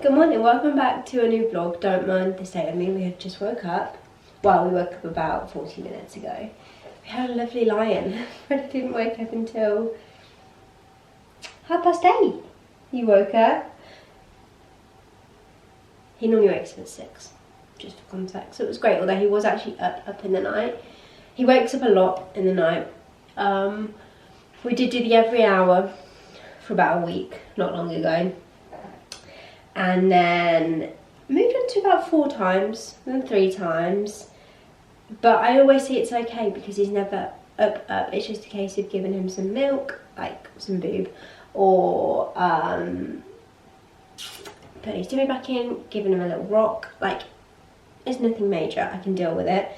Good morning, welcome back to a new vlog. Don't mind the state of me, we have just woke up. Well, we woke up about 40 minutes ago. We had a lovely lie-in. Freddie didn't wake up until 8:30. He woke up. He normally wakes up at 6, just for context. So it was great, although he was actually up in the night. He wakes up a lot in the night. We did do the every hour for about a week, not long ago. And then moved on to about 4 times, then 3 times. But I always say it's okay because he's never up. It's just a case of giving him some milk, like some boob, or putting his tummy back in, giving him a little rock. Like, it's nothing major, I can deal with it.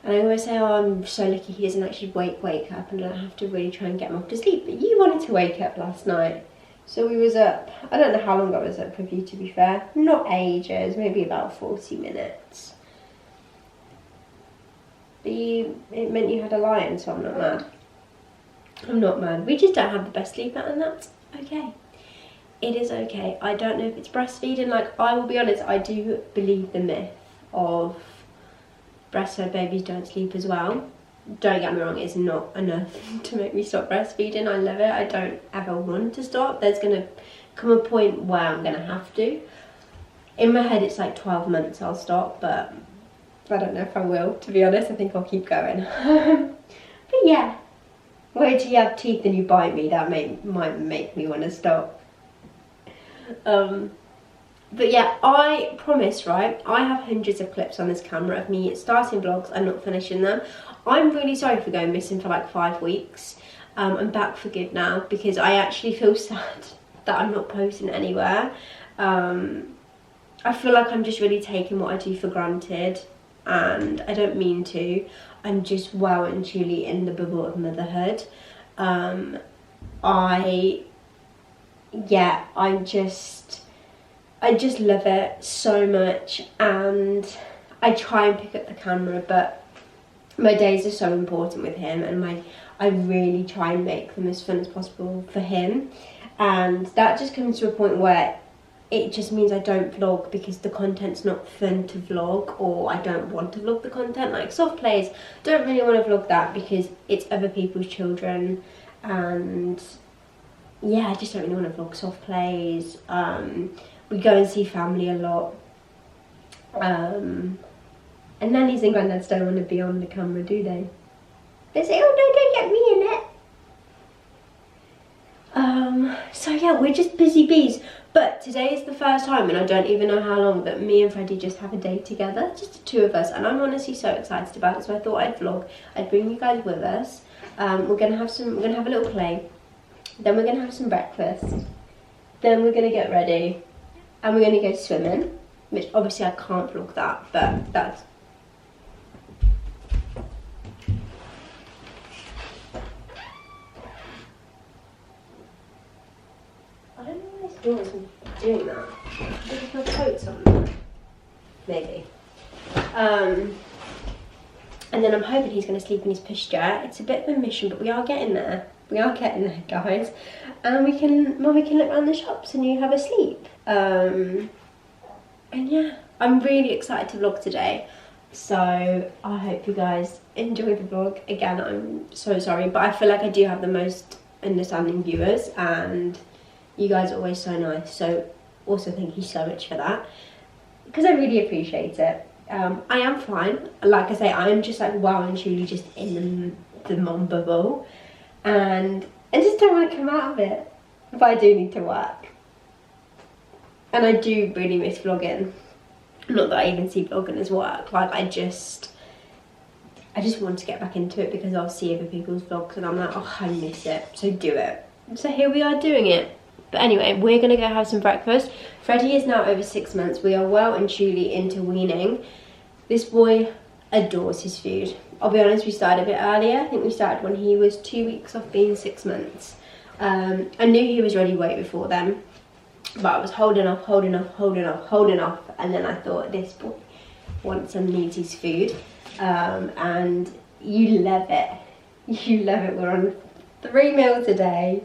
And I always say, oh, I'm so lucky he doesn't actually wake up and I don't have to really try and get him off to sleep. But you wanted to wake up last night. So we was up, I don't know how long I was up with you, to be fair. Not ages, maybe about 40 minutes. But it meant you had a lie-in, so I'm not mad. I'm not mad. We just don't have the best sleep and that's okay. It is okay. I don't know if it's breastfeeding. Like, I will be honest, I do believe the myth of breastfed babies don't sleep as well. Don't get me wrong, it's not enough to make me stop breastfeeding. I love it. I don't ever want to stop. There's going to come a point where I'm going to have to. In my head, it's like 12 months I'll stop, but I don't know if I will, to be honest. I think I'll keep going. But yeah, wait till you have teeth and you bite me. That might make me want to stop. But yeah, I promise, right, I have hundreds of clips on this camera of me starting vlogs and not finishing them. I'm really sorry for going missing for like 5 weeks. I'm back for good now because I actually feel sad that I'm not posting anywhere. I feel like I'm just really taking what I do for granted and I don't mean to. I'm just well and truly in the bubble of motherhood. I just love it so much and I try and pick up the camera, but my days are so important with him and I really try and make them as fun as possible for him, and that just comes to a point where it just means I don't vlog because the content's not fun to vlog, or I don't want to vlog the content. Like soft plays, don't really want to vlog that because it's other people's children, and yeah, I just don't really want to vlog soft plays. We go and see family a lot. And nannies and granddads don't want to be on the camera, do they? They say, oh no, don't get me in it. So yeah, we're just busy bees. But today is the first time, and I don't even know how long, that me and Freddie just have a day together, just the 2 of us, and I'm honestly so excited about it. So I thought I'd vlog, I'd bring you guys with us. We're gonna have a little play, then we're gonna have some breakfast, then we're gonna get ready, and we're gonna go swimming, which obviously I can't vlog that, but that's. I don't know why this door isn't doing that. There's no coats on there. Maybe. And then I'm hoping he's going to sleep in his pushchair. It's a bit of a mission, but we are getting there. We are getting there, guys. And we can look around the shops and you have a sleep. And yeah, I'm really excited to vlog today. So I hope you guys enjoy the vlog. Again, I'm so sorry, but I feel like I do have the most understanding viewers and you guys are always so nice. So also thank you so much for that because I really appreciate it. I am fine. Like I say, I am just like wow and truly just in the mom bubble, and I just don't want to come out of it. But I do need to work, and I do really miss vlogging. Not that I even see vlogging as work. Like I just want to get back into it because I'll see other people's vlogs and I'm like, oh, I miss it. So do it. So here we are doing it. But anyway, we're gonna go have some breakfast. Freddie is now over 6 months. We are well and truly into weaning. This boy adores his food. I'll be honest, we started a bit earlier. I think we started when he was 2 weeks off being 6 months. I knew he was ready way before then, but I was holding off, and then I thought this boy wants and needs his food. And you love it. You love it. We're on 3 meals a day.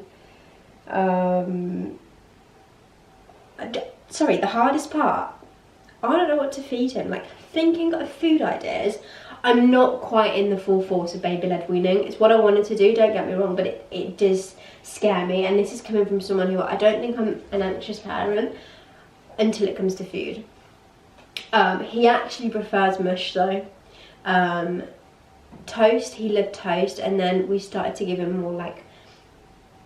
sorry, the hardest part, I don't know what to feed him. Like, thinking of food ideas, I'm not quite in the full force of baby-led weaning. It's what I wanted to do, don't get me wrong, but it does scare me. And this is coming from someone who, I don't think I'm an anxious parent until it comes to food. He actually prefers mush though. Toast, he loved toast, and then we started to give him more like,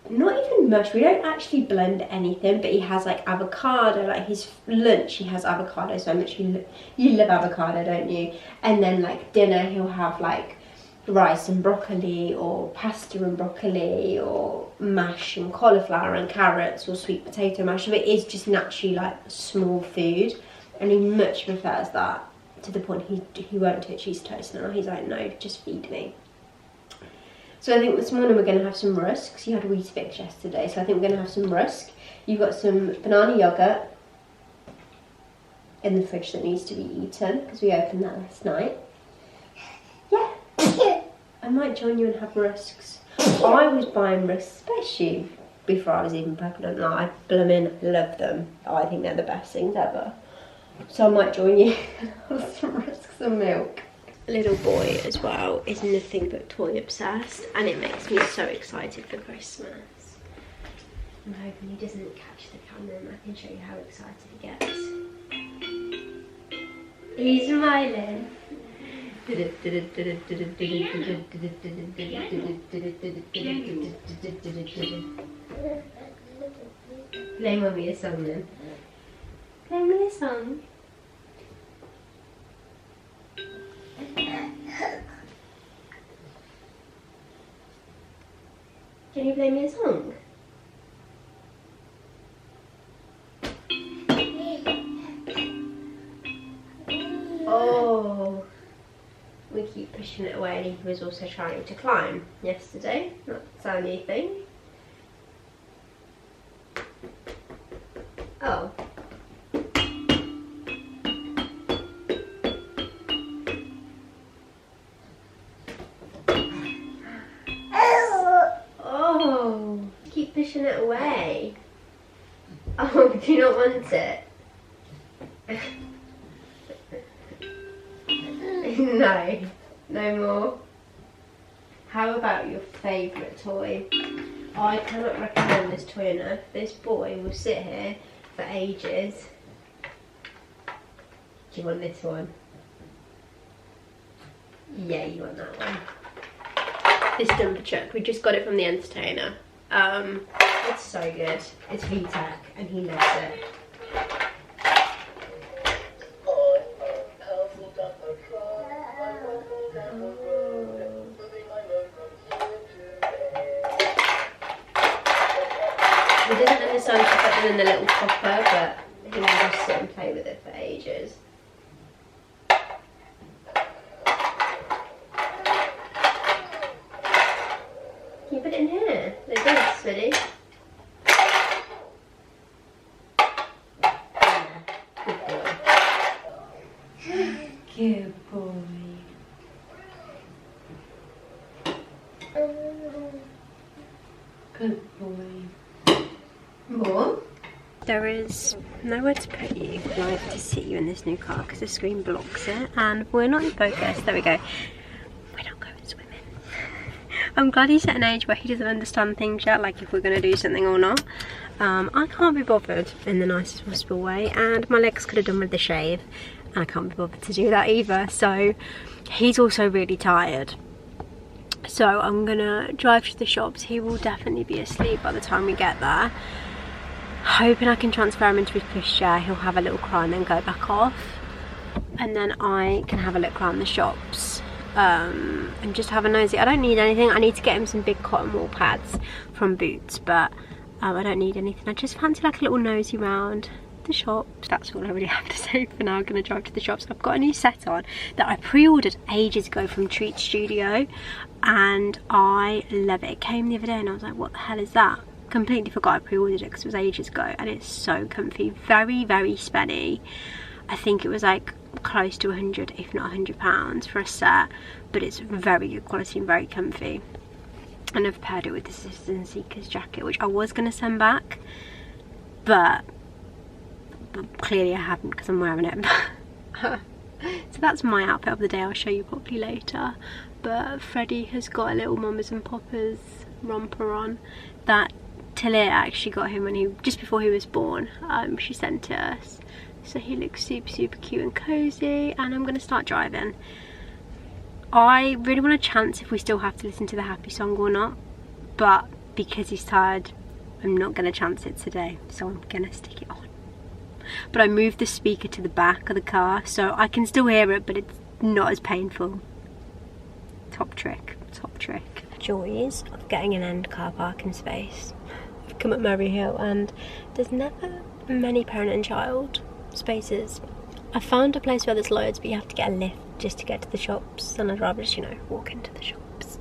not even much, we don't actually blend anything, but he has like avocado, like his lunch he has avocado so much. You love avocado, don't you? And then like dinner he'll have like rice and broccoli, or pasta and broccoli, or mash and cauliflower and carrots, or sweet potato mash. So it is just naturally like small food, and he much prefers that, to the point he won't touch his toast now. He's like, no, just feed me. So I think this morning we're going to have some rusks. You had Weetabix yesterday, so I think we're going to have some rusk. You've got some banana yogurt in the fridge that needs to be eaten, because we opened that last night. Yeah. I might join you and have rusks. I was buying rusks, especially before I was even pregnant. Like, I blooming love them. I think they're the best things ever. So I might join you and have some rusks and milk. Little boy as well is nothing but toy obsessed, and it makes me so excited for Christmas. I'm hoping he doesn't catch the camera and I can show you how excited he gets. He's smiling. Play mommy a song then. Play me a song. Can you play me a song? Oh, we keep pushing it away, and he was also trying to climb yesterday. That's our new thing. Oh. Pushing it away. Oh, do you not want it? No, no more. How about your favourite toy? I cannot recommend this toy enough. This boy will sit here for ages. Do you want this one? Yeah, you want that one. This dumper truck, we just got it from the entertainer. It's so good. It's VTech and he loves it. He doesn't understand what's better than the little copper, but he will just sit and play with it for ages. Can you put it in here? Like this, ready? Good boy. Good boy. More? There is nowhere to put you. I'd like to sit you in this new car because the screen blocks it, and we're not in focus. There we go. We're not going swimming. I'm glad he's at an age where he doesn't understand things yet, like if we're going to do something or not. I can't be bothered in the nicest possible way, and my legs could have done with the shave, and I can't be bothered to do that either. So he's also really tired. So I'm gonna drive to the shops. He will definitely be asleep by the time we get there. Hoping I can transfer him into his pushchair. He'll have a little cry and then go back off, and then I can have a look around the shops and just have a nosy. I don't need anything. I need to get him some big cotton wool pads from Boots, but I don't need anything. I just fancy like a little nosy round the shops. That's all I really have to say for now. I'm gonna drive to the shops. I've got a new set on that I pre-ordered ages ago from Treat Studio, and I love it. It came the other day and I was like, what the hell is that? Completely forgot I pre-ordered it because it was ages ago, and it's so comfy. Very, very spenny. I think it was like close to 100, if not £100 for a set, but it's very good quality and very comfy. And I've paired it with the Citizen Seekers jacket, which I was going to send back, but but clearly I haven't because I'm wearing it. So that's my outfit of the day. I'll show you properly later. But Freddie has got a little Mamas and Poppers romper on that Talia actually got him when just before he was born. She sent it us. So he looks super cute and cozy, and I'm gonna start driving. I really want to chance if we still have to listen to the happy song or not, but because he's tired, I'm not gonna chance it today, so I'm gonna stick it on. But I moved the speaker to the back of the car so I can still hear it, but it's not as painful. Top trick, top trick. Joys of getting an end car parking space. I've come up Murray Hill and there's never many parent and child spaces. I found a place where there's loads, but you have to get a lift just to get to the shops, and I'd rather just, you know, walk into the shops.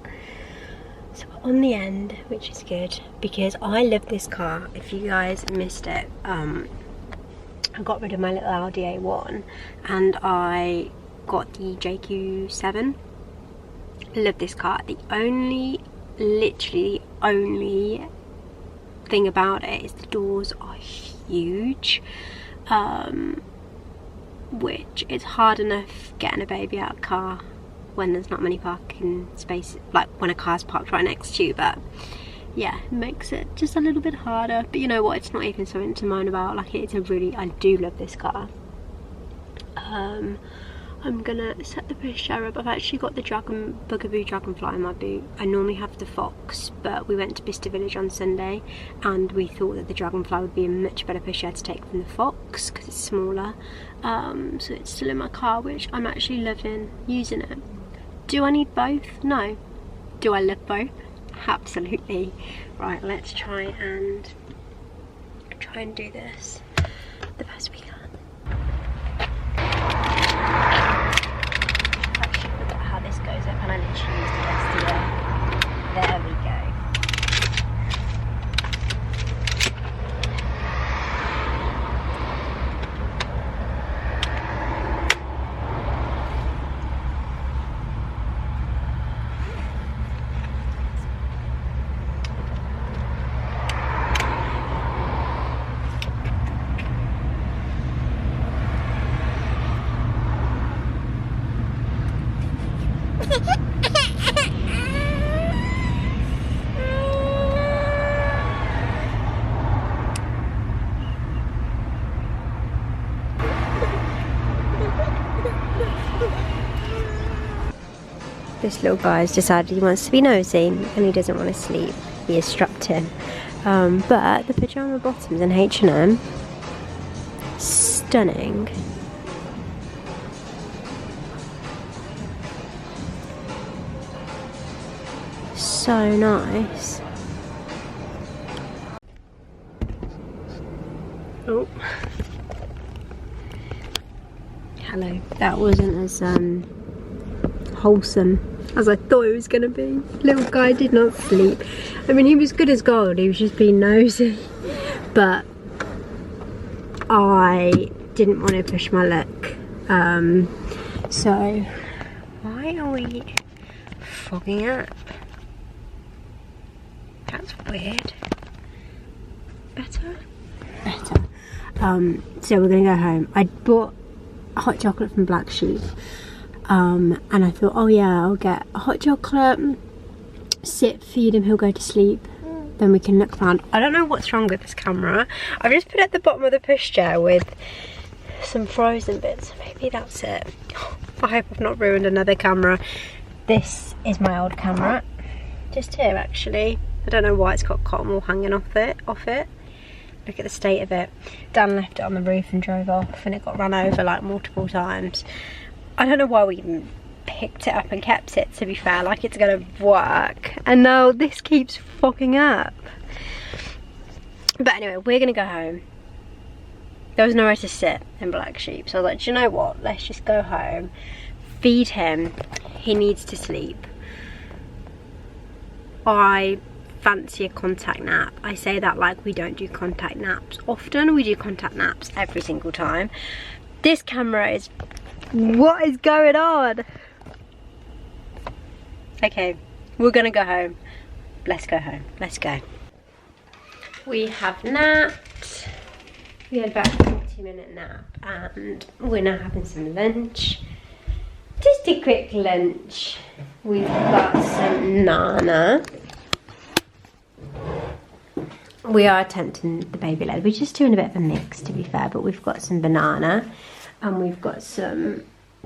So we're on the end, which is good because I love this car. If you guys missed it, I got rid of my little Audi A1 and I got the JQ7. Love this car. The only, literally the only thing about it is the doors are huge, which is hard enough getting a baby out of the car when there's not many parking spaces, like when a car's parked right next to you. But yeah, it makes it just a little bit harder. But you know what, it's not even something to moan about. Like, it's a really, I do love this car. I'm gonna set the pushchair up. I've actually got the Bugaboo Dragonfly in my boot. I normally have the Fox, but we went to Bicester Village on Sunday and we thought that the Dragonfly would be a much better pushchair to take than the Fox because it's smaller. So it's still in my car, which I'm actually loving using it. Do I need both? No. Do I love both? Absolutely. Right, let's try and do this the best we can. Actually forgot how this goes up, and I literally used the rest of it. There we go. This little guy's decided he wants to be nosy and he doesn't want to sleep. He is strapped in. But the pyjama bottoms in H&M, stunning. So nice. Oh. Hello. That wasn't as wholesome as I thought it was gonna be. Little guy did not sleep. I mean, he was good as gold, he was just being nosy. But I didn't want to push my luck. So why are we fogging up? That's weird. Better? Better. So we're gonna go home. I bought hot chocolate from Black Sheep. And I thought, oh yeah, I'll get a hot chocolate, sit, feed him, he'll go to sleep, then we can look around. I don't know what's wrong with this camera. I've just put it at the bottom of the pushchair with some frozen bits. Maybe that's it. I hope I've not ruined another camera. This is my old camera, just here actually. I don't know why it's got cotton wool hanging off it. Look at the state of it. Dan left it on the roof and drove off, and it got run over like multiple times. I don't know why we even picked it up and kept it, to be fair, like it's gonna work. And now this keeps fogging up. But anyway, we're gonna go home. There was nowhere to sit in Black Sheep, so I was like, do you know what? Let's just go home, feed him. He needs to sleep. I fancy a contact nap. I say that like we don't do contact naps often. We do contact naps every single time. This camera is... What is going on? Okay, we're gonna go home. Let's go home. Let's go. We have napped. We had about 30-minute nap and we're now having some lunch. Just a quick lunch. We've got some nana. We are attempting the baby led. We're just doing a bit of a mix, to be fair, but we've got some banana and we've got some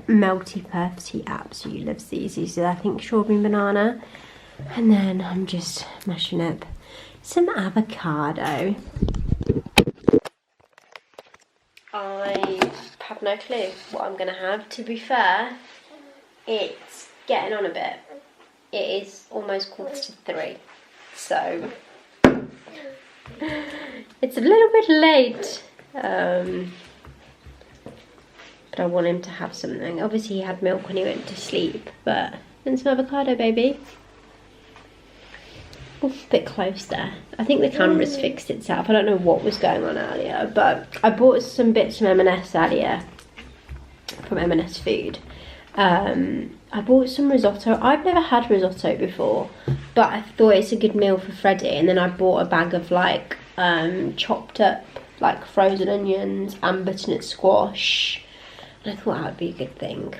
melty puffs. He absolutely loves these. These are, I think, strawberry and banana. And then I'm just mashing up some avocado. I have no clue what I'm going to have. To be fair, it's getting on a bit. It is almost 2:45, so it's a little bit late. But I want him to have something. Obviously he had milk when he went to sleep, but then some avocado, baby. Oof, a bit close there. I think the camera's fixed itself. I don't know what was going on earlier, but I bought some bits from M&S earlier, from M&S Food. I bought some risotto. I've never had risotto before, but I thought it's a good meal for Freddie. And then I bought a bag of like chopped up like frozen onions and butternut squash. And I thought that would be a good thing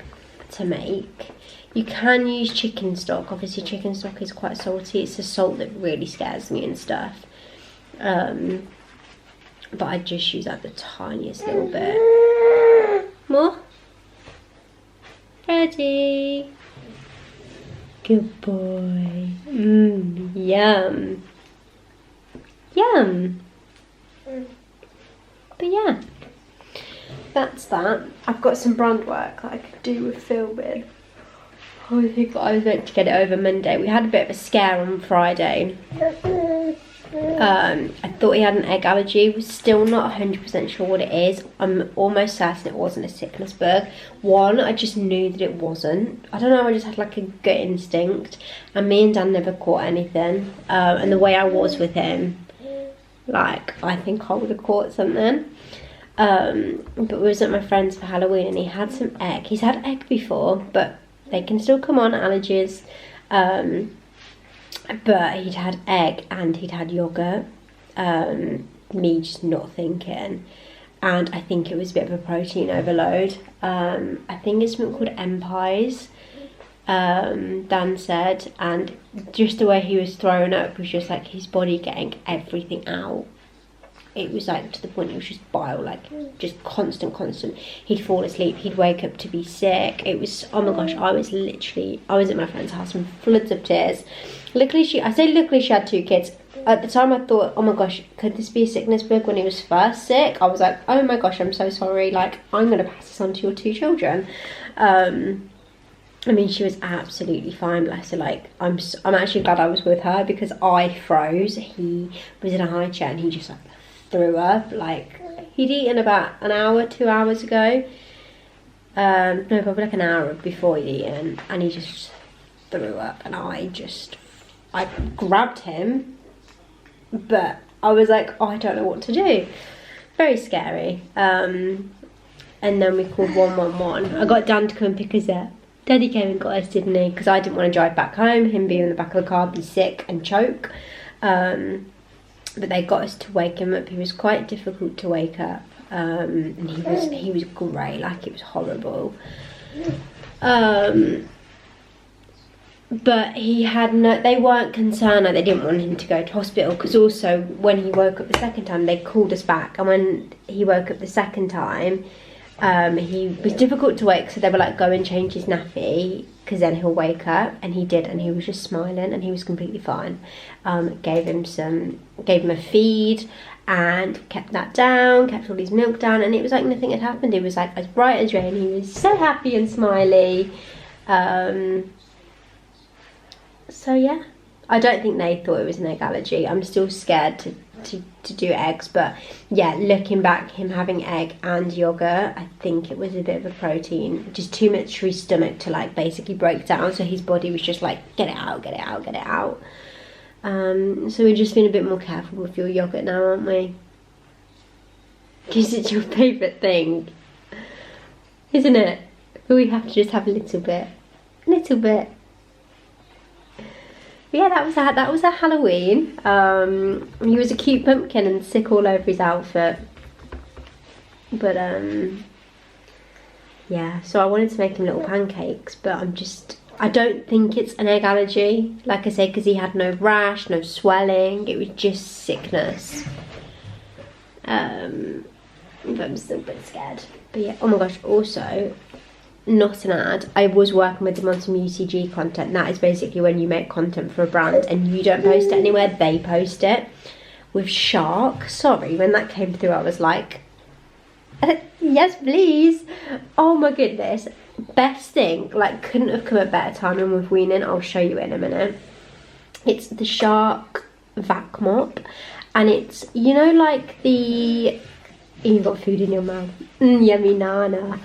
to make. You can use chicken stock. Obviously chicken stock is quite salty. It's the salt that really scares me and stuff. But I just use like the tiniest little bit. More? Ready? Good boy. Yum. Yum. But yeah, that's that. I've got some brand work that I could do with filming. I think I was meant to get it over Monday. We had a bit of a scare on Friday. I thought he had an egg allergy. We're still not 100% sure what it is. I'm almost certain it wasn't a sickness bug. One, I just knew that it wasn't. I don't know, I just had like a gut instinct. And me and Dan never caught anything. And the way I was with him, like, I think I would have caught something. But we was at my friend's for Halloween and he had some egg. He's had egg before, but they can still come on, allergies. But he'd had egg and he'd had yoghurt. Me just not thinking. And I think it was a bit of a protein overload. I think it's something called Empires, Dan said. And just the way he was throwing up was just like his body getting everything out. It was like to the point it was just bile, like just constant. He'd fall asleep, he'd wake up to be sick. It was, oh my gosh, I was at my friend's house in floods of tears. Luckily she had 2 kids. At the time I thought, oh my gosh, could this be a sickness bug? When he was first sick, I was like, oh my gosh, I'm so sorry, like I'm gonna pass this on to your 2 children. I mean, she was absolutely fine, bless her. Like, I'm actually glad I was with her because I froze. He was in a high chair and he just like threw up. Like, he'd eaten about an hour, 2 hours ago. No, probably like an hour before he'd eaten, and he just threw up. And I grabbed him, but I was like, oh, I don't know what to do. Very scary. And then we called 111. I got Dan to come and pick us up. Daddy came and got us, didn't he? Because I didn't want to drive back home, him being in the back of the car, be sick and choke. But they got us to wake him up. He was quite difficult to wake up. And he was grey, like it was horrible. But he had they weren't concerned, like they didn't want him to go to hospital, because also when he woke up the second time, they called us back. And when he woke up the second time, he was difficult to wake, so they were like, go and change his nappy, because then he'll wake up. And he did, and he was just smiling and he was completely fine. Gave him a feed and kept that down, kept all his milk down, and it was like nothing had happened. It was like as bright as rain. He was so happy and smiley. So yeah, I don't think they thought it was an egg allergy. I'm still scared to do eggs, but yeah, looking back, him having egg and yogurt, I think it was a bit of a protein, just too much for his stomach to like basically break down, so his body was just like, get it out, get it out, get it out. So we're just being a bit more careful with your yogurt now, aren't we? Because it's your favourite thing, isn't it? But we have to just have a little bit. But yeah, that was a Halloween. He was a cute pumpkin and sick all over his outfit. But yeah, so I wanted to make him little pancakes, but I don't think it's an egg allergy, like I said, because he had no rash, no swelling, it was just sickness. But I'm still a bit scared. But yeah, oh my gosh, also, not an ad, I was working with them on some UCG content. That is basically when you make content for a brand and you don't post it anywhere, they post it. With Shark, sorry, when that came through I was like, yes please. Oh my goodness, best thing, like couldn't have come at better timing with Weaning. I'll show you in a minute. It's the Shark vac mop, and it's, you know, like the, you've got food in your mouth, yummy nana,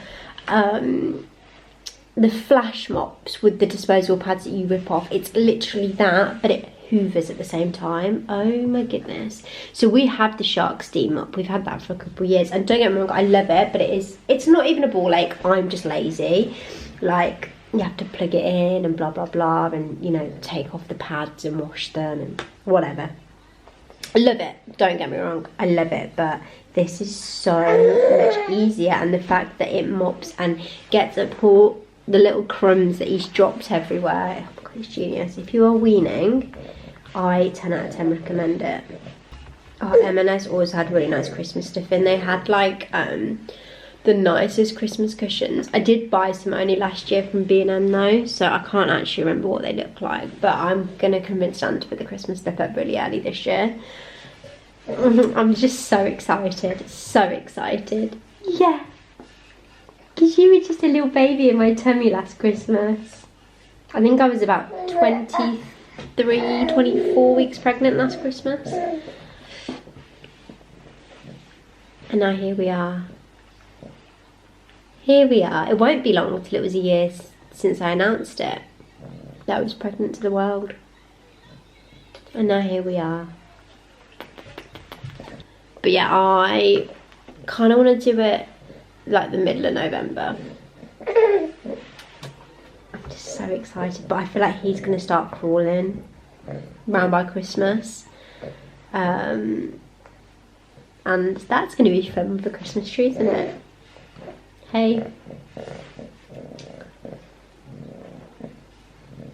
the flash mops with the disposable pads that you rip off. It's literally that, but it hoovers at the same time. Oh my goodness. So we have the Shark steam mop, we've had that for a couple of years, and don't get me wrong, I love it, but it's not even a ball ache. I'm just lazy. Like, you have to plug it in and blah blah blah, and you know, take off the pads and wash them and whatever. I love it, don't get me wrong, I love it, but this is so much easier, and the fact that it mops and gets up all the little crumbs that he's dropped everywhere, oh my God, it's genius. If you are weaning, I 10 out of 10 recommend it. Oh, M&S always had really nice Christmas stuff in. They had like the nicest Christmas cushions. I did buy some only last year from B&M though, so I can't actually remember what they look like, but I'm gonna convince Dan to put the Christmas stuff up really early this year. I'm just so excited, so excited. Yeah, because you were just a little baby in my tummy last Christmas. I think I was about 24 weeks pregnant last Christmas. And now here we are. Here we are. It won't be long till it was a year since I announced it, that I was pregnant to the world. And now here we are. But yeah, I kind of want to do it like the middle of November. I'm just so excited, but I feel like he's going to start crawling around by Christmas. And that's going to be fun with the Christmas tree, isn't it? Hey.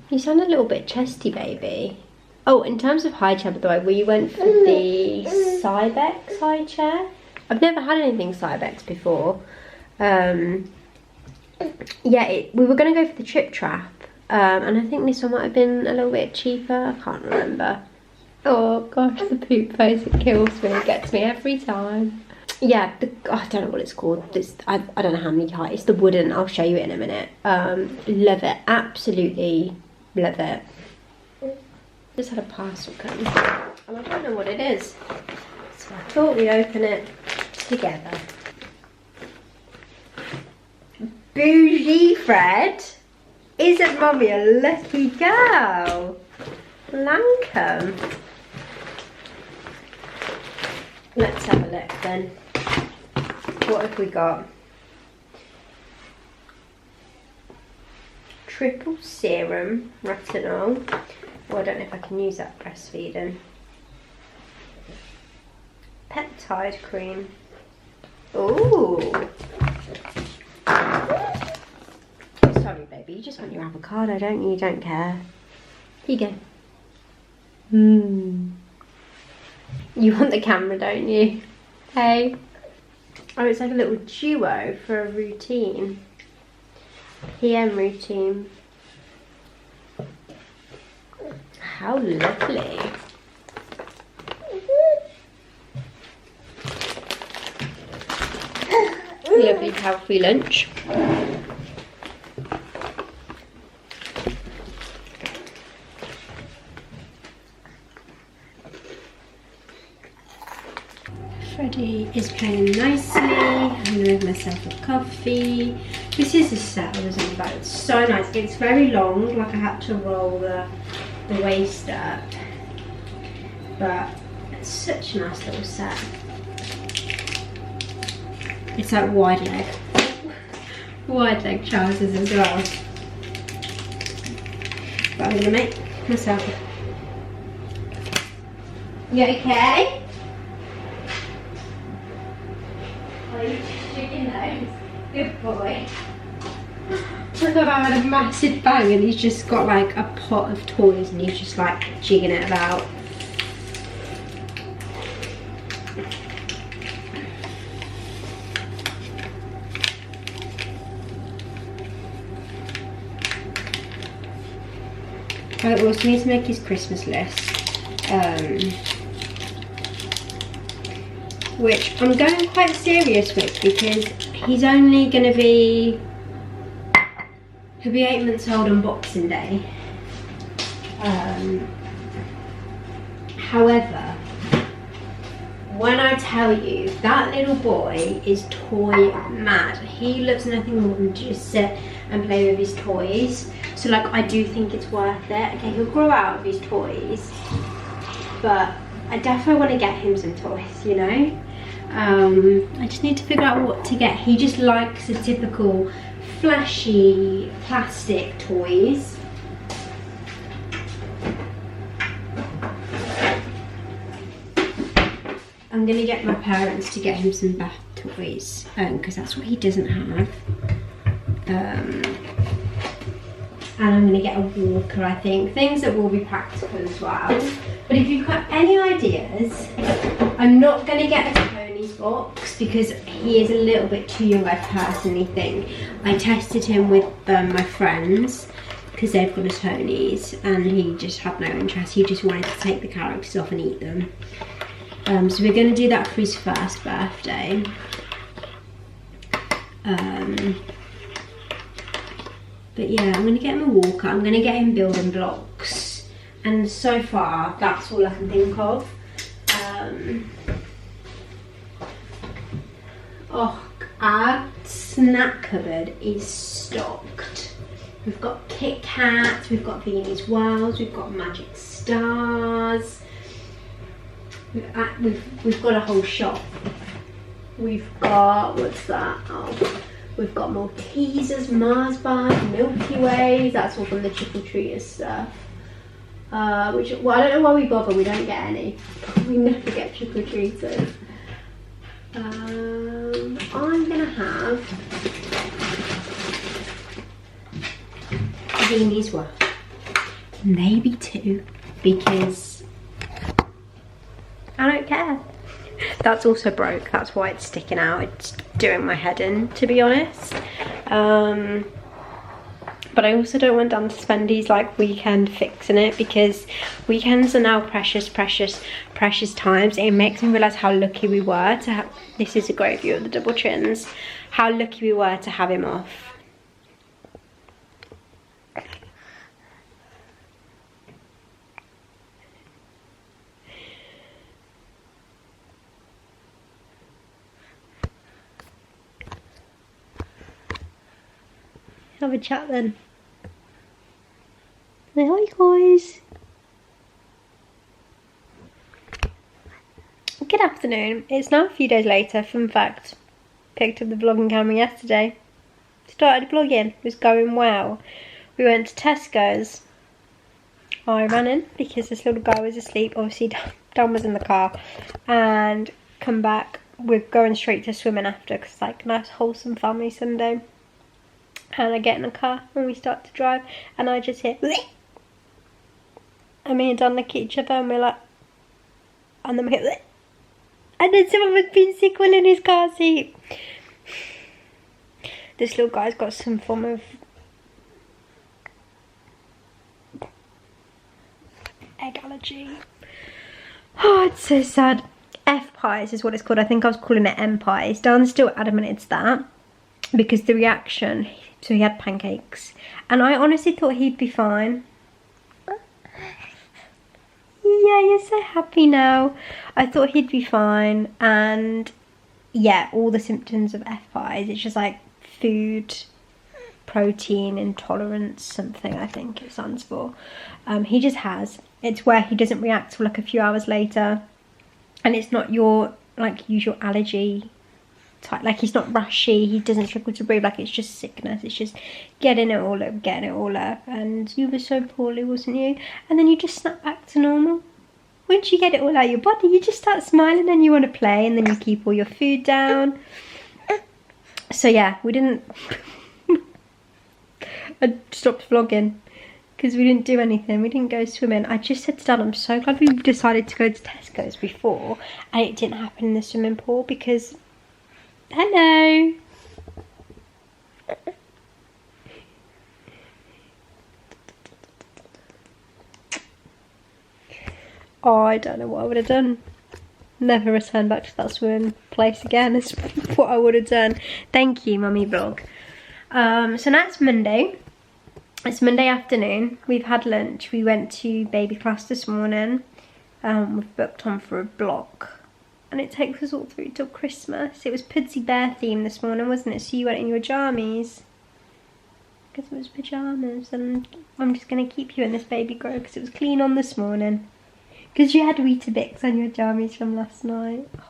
You sound a little bit chesty, baby. Oh, in terms of high chair, by the way, we went for the Cybex high chair. I've never had anything Cybex before. Yeah, we were going to go for the Trip Trap, and I think this one might have been a little bit cheaper. I can't remember. Oh gosh, the poop face, it kills me. It gets me every time. Yeah, I don't know what it's called. I don't know how many height. It's the wooden. I'll show you it in a minute. Love it. Absolutely love it. Just had a parcel come, and I don't know what it is. So I thought we'd open it together. Bougie Fred, isn't Mummy a lucky girl? Lankum. Let's have a look then. What have we got? Triple serum retinol. Well, I don't know if I can use that breastfeeding. Peptide cream. Ooh. Sorry, baby. You just want your avocado, don't you? You don't care. Here you go. You want the camera, don't you? Hey. Oh, it's like a little duo for a routine. PM routine. How lovely. Lovely healthy lunch. Freddie is playing nicely. I'm gonna make myself a coffee. This is the set I was on about. It's so nice. It's very long, like I had to roll the waist up. But it's such a nice little set. It's like wide leg trousers as well. But I'm gonna make myself a... You okay? nose. Good boy. Look, I've had a massive bang and he's just got like a pot of toys and he's just like jigging it about. I also need to make his Christmas list, which I'm going quite serious with because he's only going to be, he'll be 8 months old on Boxing Day. However, when I tell you, that little boy is toy mad. He loves nothing more than to just sit and play with his toys. So like, I do think it's worth it. Okay, he'll grow out of his toys, but I definitely want to get him some toys, you know? I just need to figure out what to get. He just likes the typical flashy plastic toys. I'm gonna get my parents to get him some bath toys, because that's what he doesn't have. And I'm gonna get a walker, I think. Things that will be practical as well. But if you've got any ideas, I'm not gonna get a Tony's box because he is a little bit too young, I personally think. I tested him with my friends because they've got a Tony's and he just had no interest. He just wanted to take the characters off and eat them. So we're gonna do that for his first birthday. But yeah, I'm gonna get him a walker. I'm gonna get him building blocks. And so far, that's all I can think of. Our snack cupboard is stocked. We've got Kit Kats, we've got Beanie's Worlds, we've got Magic Stars. We've got a whole shop. We've got, what's that? Oh, we've got Maltesers, Mars bars, Milky Ways. That's all from the trick-or-treaters stuff. Which, well, I don't know why we bother. We don't get any. We never get trick-or-treaters. I'm gonna have Beanie's World. Maybe 2, because I don't care. That's also broke, that's why it's sticking out. It's doing my head in, to be honest. But I also don't want Dan to spend his like weekend fixing it, because weekends are now precious times. It makes me realise how lucky we were to have, this is a great view of the double chins, how lucky we were to have him off. Have a chat then. Say hi guys. Good afternoon. It's now a few days later. Fun fact, picked up the vlogging camera yesterday. Started vlogging. It was going well. We went to Tesco's. I ran in because this little guy was asleep. Obviously Dan was in the car. And come back. We're going straight to swimming after, because it's like a nice wholesome family Sunday. And I get in the car and we start to drive and I just hear bleh! And me and Dan look at each other and we're like, and then we hear bleh! And then someone was being sick while in his car seat. This little guy's got some form of egg allergy. Oh, it's so sad. F pies is what it's called. I think I was calling it M pies. Dan's still adamant it's that, because the reaction, so he had pancakes and I honestly thought he'd be fine. Yeah, you're so happy now. I thought he'd be fine, and yeah, all the symptoms of FIs, it's just like food protein intolerance, something I think it stands for. He just has. It's where he doesn't react till like a few hours later, and it's not your like usual allergy type, like he's not rashy, he doesn't struggle to breathe, like it's just sickness, it's just getting it all up, and you were so poorly, wasn't you? And then you just snap back to normal. Once you get it all out of your body, you just start smiling and you want to play, and then you keep all your food down. So yeah, we didn't... I stopped vlogging because we didn't do anything. We didn't go swimming. I just said to Dad, I'm so glad we decided to go to Tesco's before and it didn't happen in the swimming pool because... Hello! Oh, I don't know what I would have done. Never return back to that swimming place again is what I would have done. Thank you, Mummy Vlog. So now it's Monday. It's Monday afternoon. We've had lunch. We went to baby class this morning. We've booked on for a block. And it takes us all through till Christmas. It was Pudsey Bear theme this morning, wasn't it? So you went in your jammies. Because it was pyjamas. And I'm just going to keep you in this baby grow because it was clean on this morning. Because you had Weetabix on your jammies from last night. Oh.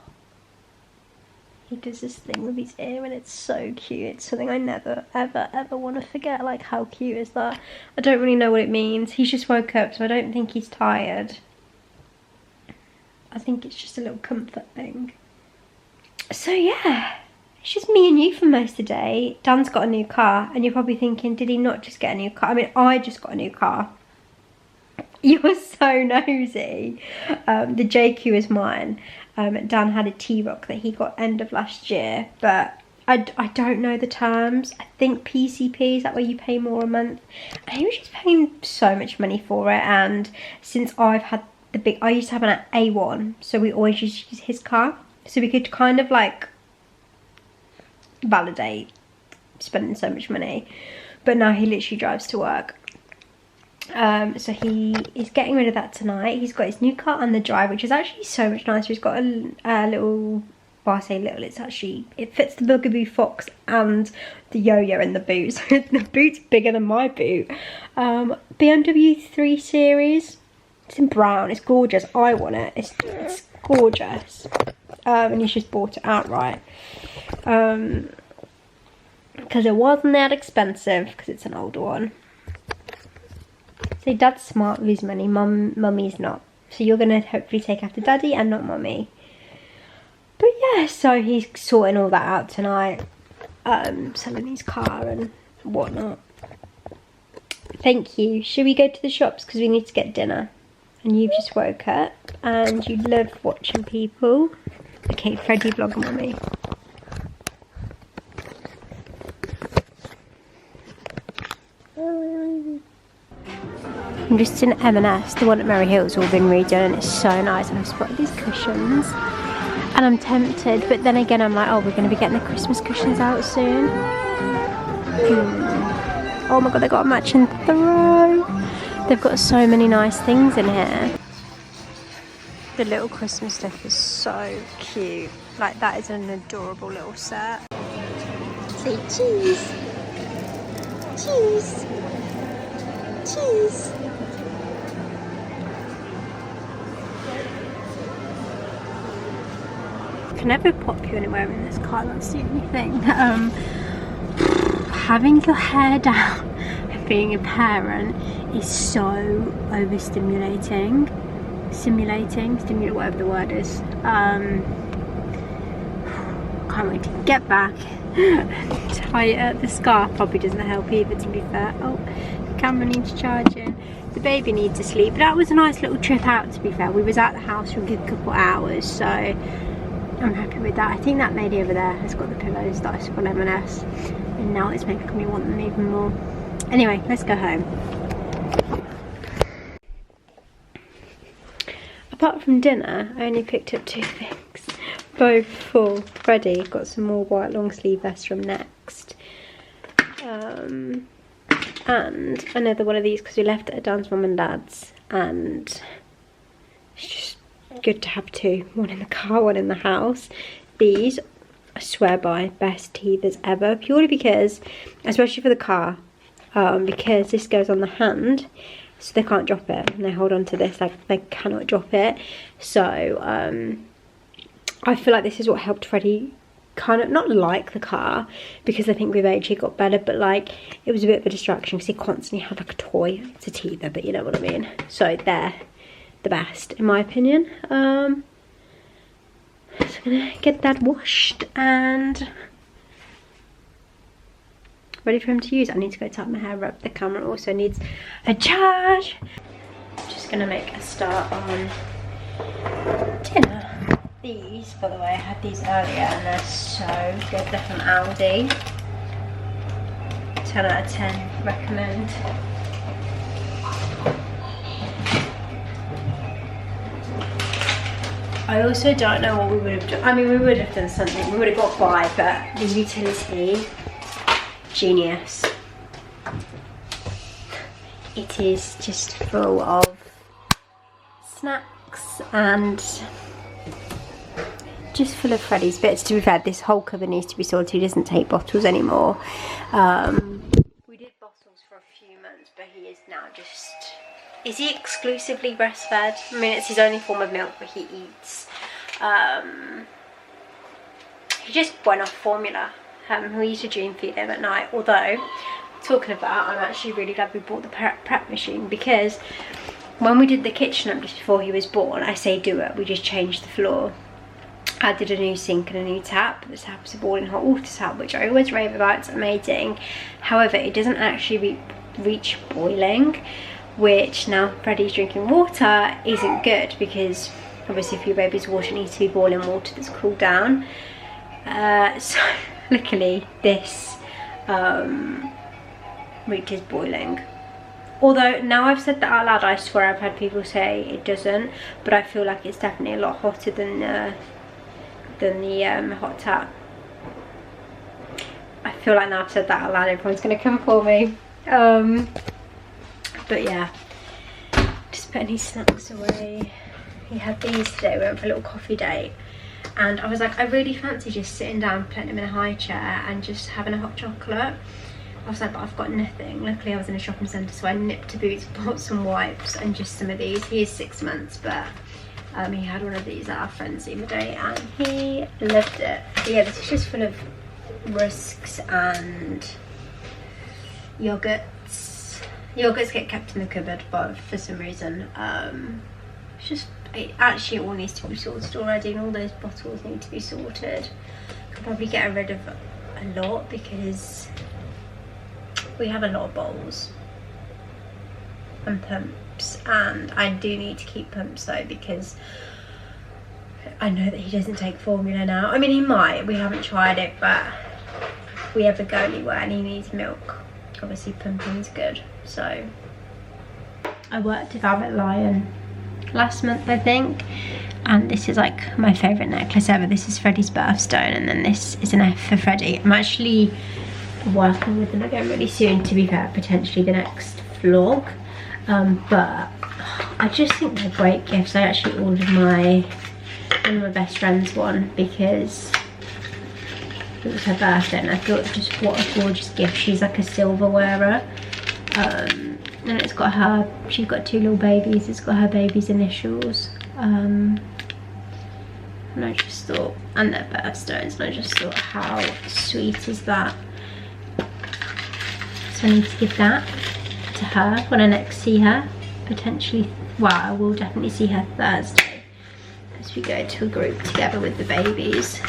He does this thing with his ear and it's so cute. It's something I never, ever, ever want to forget. Like, how cute is that? I don't really know what it means. He's just woke up, so I don't think he's tired. I think it's just a little comfort thing. So yeah, it's just me and you for most of the day. Dan's got a new car and you're probably thinking, did he not just get a new car? I mean, I just got a new car. You were so nosy. The JQ is mine. Dan had a T-Roc that he got end of last year, but I don't know the terms. I think PCP, is that where you pay more a month? And he was just paying so much money for it, and since I've had the big, I used to have an A1, so we always used to use his car, so we could kind of like validate spending so much money, but now he literally drives to work. So he is getting rid of that tonight. He's got his new car on the drive, which is actually so much nicer. He's got a little, well, I say little, it's actually, it fits the Bugaboo Fox and the yo-yo in the boot. So the boot's bigger than my boot. BMW 3 Series. It's in brown. It's gorgeous. I want it. It's gorgeous. And he's just bought it outright. Because it wasn't that expensive, because it's an older one. So Dad's smart with his money, Mummy's not. So you're going to hopefully take after Daddy and not Mummy. But yeah, so he's sorting all that out tonight. Selling his car and whatnot. Thank you. Should we go to the shops? Because we need to get dinner. And you've just woke up and you love watching people. Okay, Freddie vlog Mummy. I'm just in M&S, the one at Merry Hill's all been redone and it's so nice, and I've spotted these cushions and I'm tempted, but then again I'm like, oh, we're going to be getting the Christmas cushions out soon. Oh my god, they got a matching throw. They've got so many nice things in here. The little Christmas stuff is so cute. Like, that is an adorable little set. Say cheese. Cheese. Cheese. I can never pop you anywhere in this car, that's the only thing. Having your hair down and being a parent is so overstimulating. Stimulate, whatever the word is. Can't wait to get back. Tie it up. The scarf probably doesn't help either, to be fair. Oh, the camera needs charging. The baby needs to sleep. But that was a nice little trip out, to be fair. We was at the house for a good couple hours, so I'm happy with that. I think that lady over there has got the pillows that I saw on M&S, and now it's making me want them even more. Anyway, let's go home. Apart from dinner, I only picked up 2 things, both full. Freddie got some more white long sleeve vests from Next, and another one of these because we left it at Dan's mum and dad's, and it's just good to have 2, one in the car, one in the house. These, I swear by, best teethers ever, purely because, especially for the car, because this goes on the hand, so they can't drop it, and they hold on to this, like they cannot drop it. So I feel like this is what helped Freddie kind of not like the car, because I think with age he got better, but like it was a bit of a distraction because he constantly had like a toy. It's a teether, but you know what I mean. So they're the best in my opinion. So I'm gonna get that washed and ready for him to use. I need to go tie my hair up. The camera also needs a charge. Just gonna make a start on dinner. These, by the way, I had these earlier and they're so good. They're from Aldi. 10 out of 10, recommend. I also don't know what we would have done. I mean, we would have done something. We would have got by, but the utility, genius. It is just full of snacks and just full of Freddy's bits. To be fair, this whole cupboard needs to be sorted. He doesn't take bottles anymore. We did bottles for a few months, but he is now just... Is he exclusively breastfed? I mean, it's his only form of milk that he eats. He just went off formula. We used to dream feed him at night. Although, talking about, I'm actually really glad we bought the prep machine, because when we did the kitchen up just before he was born, I say do it, we just changed the floor. I did a new sink and a new tap. The tap is a boiling hot water tap, which I always rave about. It's amazing. However, it doesn't actually reach boiling, which now Freddie's drinking water isn't good, because obviously if your baby's water, needs to be boiling water that's cooled down. So luckily this reaches boiling. Although now I've said that out loud, I swear I've had people say it doesn't, but I feel like it's definitely a lot hotter than the hot tap. I feel like now I've said that out loud, everyone's gonna come for me. But yeah, just putting his snacks away. He had these today. We went for a little coffee date, and I was like, I really fancy just sitting down, putting him in a high chair and just having a hot chocolate. I was like, but I've got nothing. Luckily I was in a shopping centre, so I nipped to Boots, bought some wipes and just some of these. He is 6 months, but he had one of these at our friend's the other day and he loved it. But yeah, this is just full of rusks and yogurts. Yogurts get kept in the cupboard, but for some reason, it's just, it actually all needs to be sorted already, and all those bottles need to be sorted. Could probably get rid of a lot, because we have a lot of bowls and pumps, and I do need to keep pumps though, because I know that he doesn't take formula now. I mean, he might, we haven't tried it, but if we ever go anywhere and he needs milk, obviously pumping's good. So I worked with Velvet Lion last month, I think, and this is like my favourite necklace ever. This is Freddie's birthstone, and then this is an F for Freddie. I'm actually working with them again really soon, to be fair, potentially the next vlog, but I just think they're great gifts. I actually ordered one of my best friends one, because it was her birthday, and I thought just what a gorgeous gift. She's like a silver wearer, and it's got her, she's got 2 little babies, it's got her baby's initials, and I just thought, and their birthstones, and I just thought, how sweet is that? So I need to give that to her when I next see her, potentially. Well, I will definitely see her Thursday, as we go to a group together with the babies.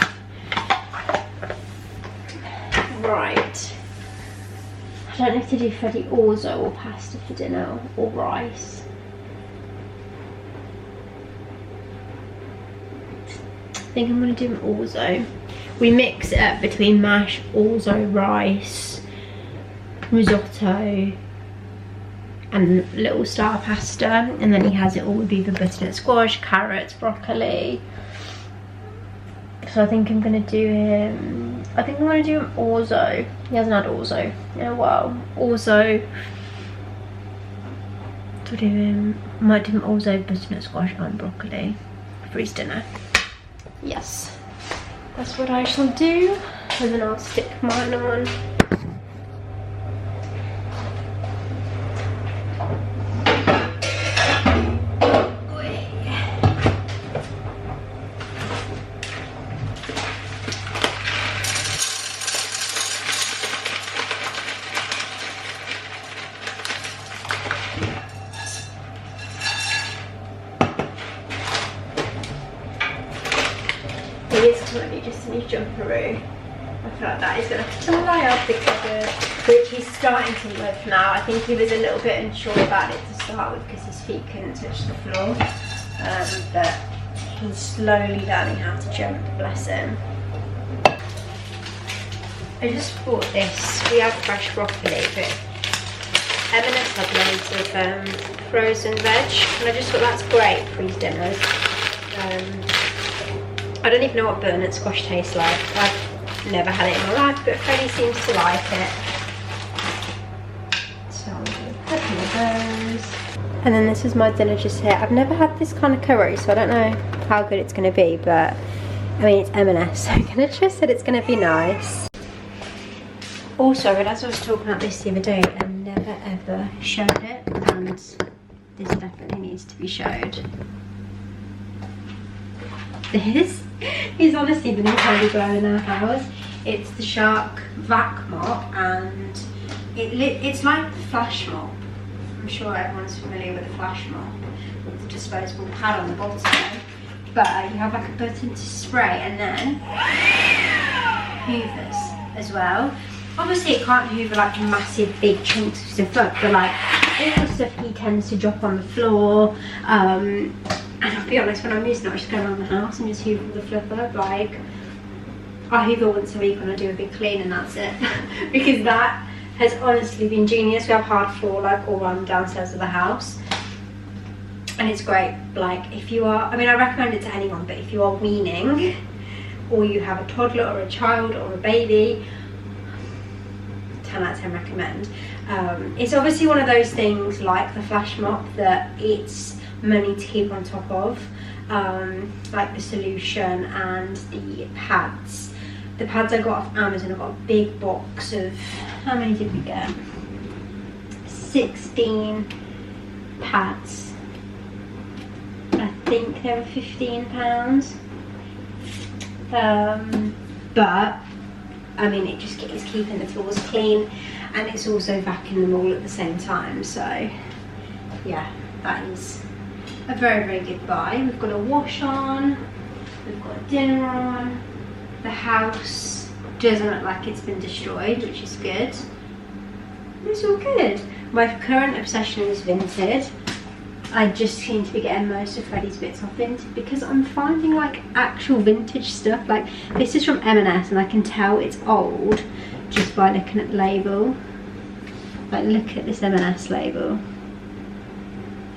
Right, I don't know if to do Freddie orzo or pasta for dinner, or rice. I think I'm going to do an orzo. We mix it up between mash, orzo, rice, risotto and little star pasta, and then he has it all with either butternut squash, carrots, broccoli. So I think I'm going to do him, I think I'm going to do him orzo. He hasn't had orzo in a while. Orzo, to do him, might do him orzo, butternut squash and broccoli for his dinner. Yes, that's what I shall do, and then I'll stick mine on. He is currently just in his jumperoo. I feel like that is going to have to lie up the cupboard. starting to live now. I think he was a little bit unsure about it to start with because his feet couldn't touch the floor, but he's slowly learning how to jump, bless him. I just bought this. We have fresh broccoli, but M&S had loads of frozen veg, and I just thought that's great for his dinners. I don't even know what butternut squash tastes like. I've never had it in my life, but Freddie seems to like it. So I'm going to put a couple of those. And then this is my dinner just here. I've never had this kind of curry, so I don't know how good it's going to be, but I mean, it's M&S, so I'm going to trust that it's going to be nice. Also, as I was talking about this the other day, I never ever showed it, and this definitely needs to be showed. This is honestly the new holy grail in our house. It's the Shark vac mop, and it's like the flash mop. I'm sure everyone's familiar with the flash mop, with the disposable pad on the bottom. But you have like a button to spray, and then hoovers as well. Obviously it can't hoover like massive big chunks of stuff up, but like all the stuff he tends to drop on the floor. And I'll be honest, when I'm using it, I just go around the house and just hoover the fluff up. Like, I hoover once a week when I do a big clean, and that's it. Because that has honestly been genius. We have hard floor like all around downstairs of the house, and it's great. Like, if you are, I mean, I recommend it to anyone, but if you are weaning, or you have a toddler or a child or a baby, 10 out of 10 recommend. It's obviously one of those things like the flash mop that it's money to keep on top of, like the solution and the pads. The pads I got off Amazon, I got a big box of, how many did we get? 16 pads. I think they were £15. But I mean, it's keeping the floors clean, and it's also vacuuming them all at the same time. So yeah, that is a very, very good buy. We've got a wash on, we've got dinner on, the house doesn't look like it's been destroyed, which is good. It's all good. My current obsession is Vinted. I just seem to be getting most of Freddie's bits off Vinted because I'm finding like actual vintage stuff. Like, this is from M&S and I can tell it's old just by looking at the label. Like, look at this M&S label.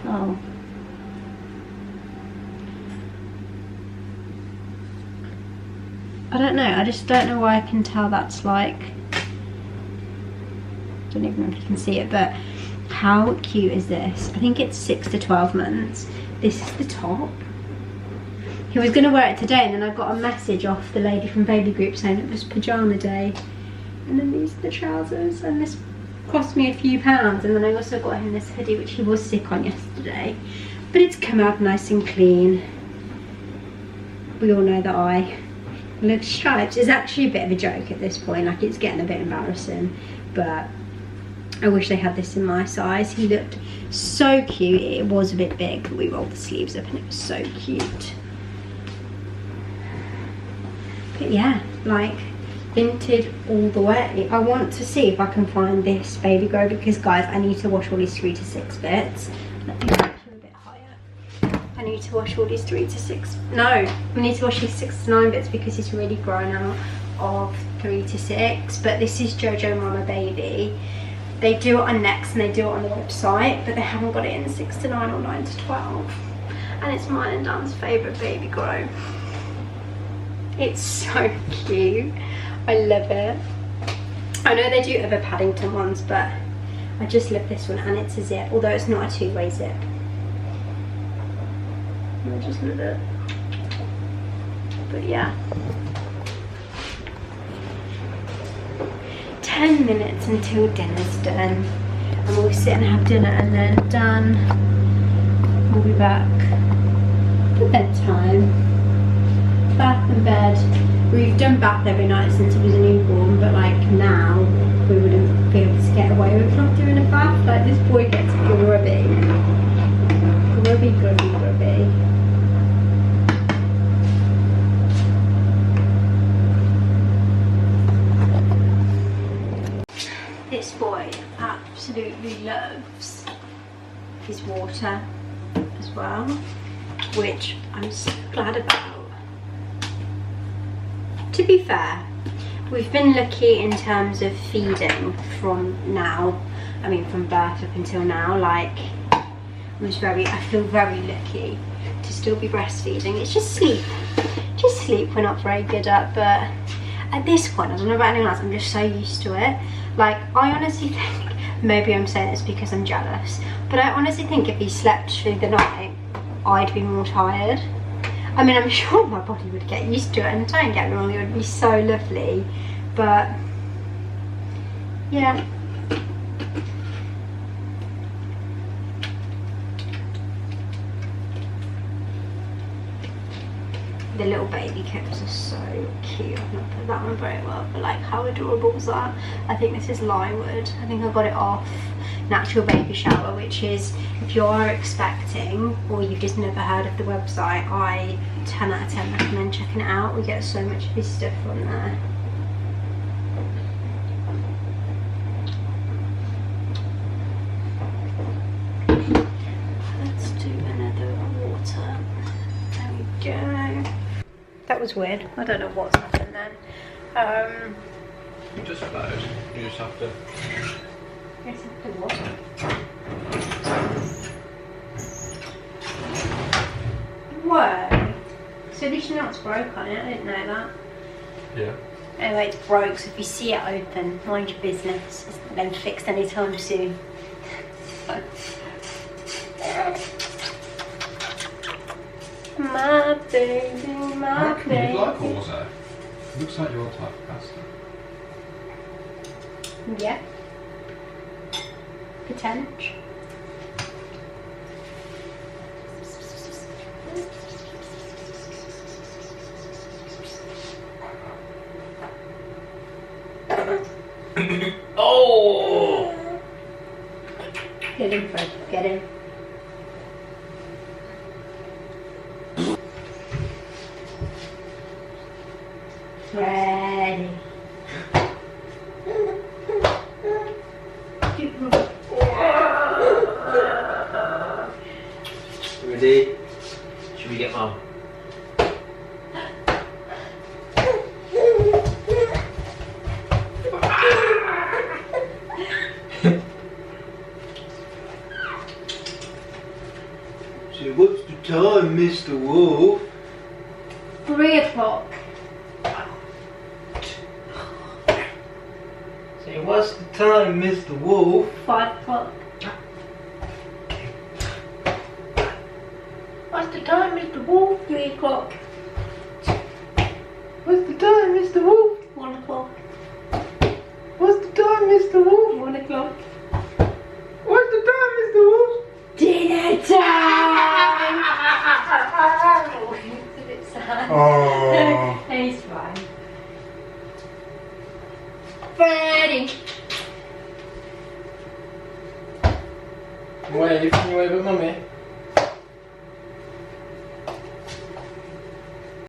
Oh. I don't know, I just don't know why I can tell that's like, I don't even know if you can see it, but how cute is this? I think it's 6 to 12 months. This is the top. He was going to wear it today, and then I got a message off the lady from Baby Group saying it was pyjama day. And then these are the trousers, and this cost me a few pounds. And then I also got him this hoodie, which he was sick on yesterday. But it's come out nice and clean. We all know that I love stripes. It's actually a bit of a joke at this point, like it's getting a bit embarrassing, but I wish they had this in my size. He looked so cute. It was a bit big, but we rolled the sleeves up and it was so cute. But yeah, like, Vinted all the way. I want to see if I can find this baby grow, because guys, I need to wash all these 3 to 6 bits. Let me put a bit higher. I need to wash all these 3 to 6. No, we need to wash these 6 to 9 bits because it's really grown out of 3 to 6. But this is Jojo Mama Baby. They do it on Next and they do it on the website, but they haven't got it in 6 to 9 or 9 to 12. And it's mine and Dan's favourite baby grow. It's so cute. I love it. I know they do other Paddington ones, but I just love this one, and it's a zip, although it's not a 2-way zip. I just love it. But yeah. 10 minutes until dinner's done, and we'll sit and have dinner, and then Dan will be back for bedtime. Bath and bed. We've done bath every night since he was a newborn, but like now we wouldn't be able to get away with not doing a bath. Like, this boy gets grubby. Grubby, grubby, grubby. This boy absolutely loves his water as well, which I'm so glad about. To be fair, we've been lucky in terms of feeding from birth up until now. Like, I feel very lucky to still be breastfeeding. It's just sleep we're not very good at, but at this point, I don't know about anyone else, I'm just so used to it. Like, I honestly think, maybe I'm saying this because I'm jealous, but I honestly think if he slept through the night, I'd be more tired. I mean, I'm sure my body would get used to it, and don't get me wrong, it would be so lovely, but yeah. The little baby kips are so cute. I've not put that on very well, but like, how adorable was that? I think this is Lywood. I think I got it off Natural Baby Shower, which is, if you are expecting or you've just never heard of the website, I 10 out of 10 recommend checking it out. We get so much of his stuff on there. Let's do another water. There we go. That was weird. I don't know what's happened then. You just flowed. You just have to. Yes, have to what? Whoa. So at least you know it's broke on it. I didn't know that. Yeah. Anyway, it's broke, so if you see it open, mind your business. It's not been fixed anytime soon. My baby, my baby. You'd like water. Looks like your type of pasta. Yeah. Potential. Oh! Get in, Fred. Get in. Ready. Ready? Should we get Mum? So what's the time, Mr. Wolf? 3 o'clock. Say, what's the time, Mr. Wolf? 5 o'clock. What's the time, Mr. Wolf? 3 o'clock. What's the time, Mr. Wolf? 1 o'clock. What's the time, Mr. Wolf? 1 o'clock. What's the time, Mr. Wolf? Dinner time! It's a bit sad. Oh. He's fine. Ready. Wave, can you wave at Mummy?